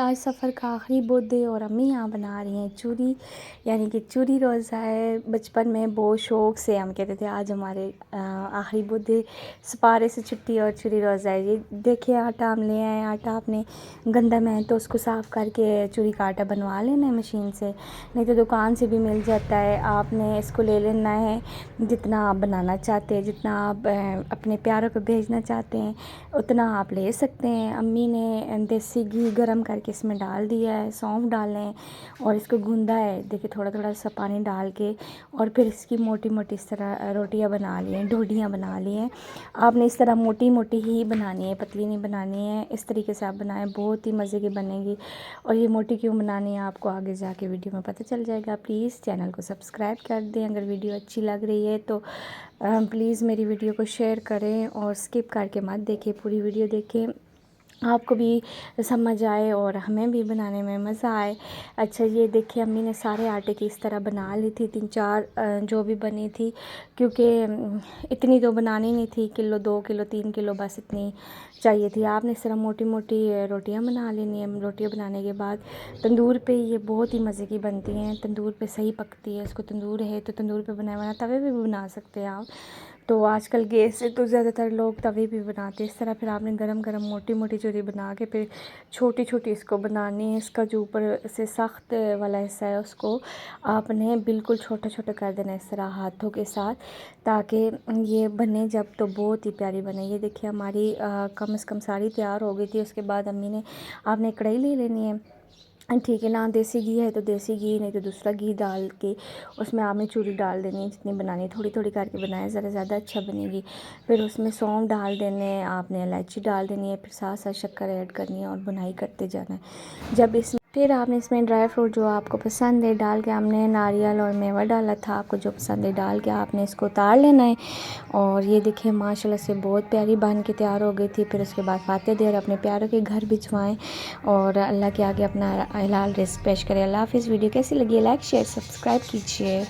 आज सफ़र का आखिरी बुध है और अम्मी यहाँ बना रही हैं चूरी, यानी कि चूरी रोज़ा है। बचपन में बहुत शौक़ से हम कहते थे आज हमारे आखिरी बुध है, सपारे से छुट्टी और चूरी रोज़ा है। ये देखिए आटा हम ले आए। आटा आपने गंदम है तो उसको साफ़ करके चूरी का आटा बनवा लेना है मशीन से, नहीं तो दुकान से भी मिल जाता है। आपने इसको ले लेना है जितना आप बनाना चाहते हैं, जितना आप अपने प्यारों को भेजना चाहते हैं उतना आप ले सकते हैं। अम्मी ने देसी घी गरम करके इसमें डाल दिया है, सौंफ डालें और इसको गूंदा है। देखिए थोड़ा थोड़ा सा पानी डाल के और फिर इसकी मोटी मोटी इस तरह रोटियां बना ली हैं, ढोडियाँ बना ली हैं। आपने इस तरह मोटी मोटी ही बनानी है, पतली नहीं बनानी है। इस तरीके से आप बनाएं, बहुत ही मज़े की बनेगी। और ये मोटी क्यों बनानी है आपको आगे जाके वीडियो में पता चल जाएगा। प्लीज़ चैनल को सब्सक्राइब कर दें। अगर वीडियो अच्छी लग रही है तो प्लीज़ मेरी वीडियो को शेयर करें और स्किप करके मत देखें, पूरी वीडियो देखें, आपको भी समझ आए और हमें भी बनाने में मज़ा आए। अच्छा ये देखिए अम्मी ने सारे आटे की इस तरह बना ली थी, 3-4 जो भी बनी थी, क्योंकि इतनी तो बनानी नहीं थी, किलो 2 किलो 3 किलो बस इतनी चाहिए थी। आपने इस तरह मोटी मोटी रोटियां बना लेनी है। रोटियां बनाने के बाद तंदूर पे ये बहुत ही मज़े की बनती हैं, तंदूर पे सही पकती है। इसको तंदूर है तो तंदूर पे बनाए, वरना तवे पे भी बना सकते हैं आप। तो आजकल गैस से तो ज़्यादातर लोग तवे भी बनाते हैं। इस तरह फिर आपने गरम गरम मोटी मोटी चूरी बना के फिर छोटी छोटी इसको बनानी है। इसका जो ऊपर से सख्त वाला हिस्सा है उसको आपने बिल्कुल छोटा छोटा कर देना इस तरह हाथों के साथ, ताकि ये बने जब तो बहुत ही प्यारी बने। ये देखिए हमारी कम से कम सारी तैयार हो गई थी। उसके बाद अम्मी ने आपने कढ़ाई ले लेनी है, ठीक है ना, देसी घी है तो देसी घी, नहीं तो दूसरा घी डाल के उसमें आपने चूरी डाल देनी है। जितनी बनानी है थोड़ी थोड़ी करके बनाए, ज़रा ज़्यादा अच्छा बनेगी। फिर उसमें सौंफ डाल देने, आपने इलायची डाल देनी है, फिर साथ साथ शक्कर ऐड करनी है और बुनाई करते जाना है। जब इसमें फिर आपने इसमें ड्राई फ्रूट जो आपको पसंद है डाल के, हमने नारियल और मेवा डाला था, आपको जो पसंद है डाल के आपने इसको उतार लेना है। और ये देखिए माशाल्लाह से बहुत प्यारी बन के तैयार हो गई थी। फिर उसके बाद फातिहा दे और अपने प्यारों के घर भिजवाएं और अल्लाह के आगे अपना हलाल रिज़्क़ पेश करें। अल्लाह हाफ़िज़। वीडियो कैसी लगी, लाइक शेयर सब्सक्राइब कीजिए।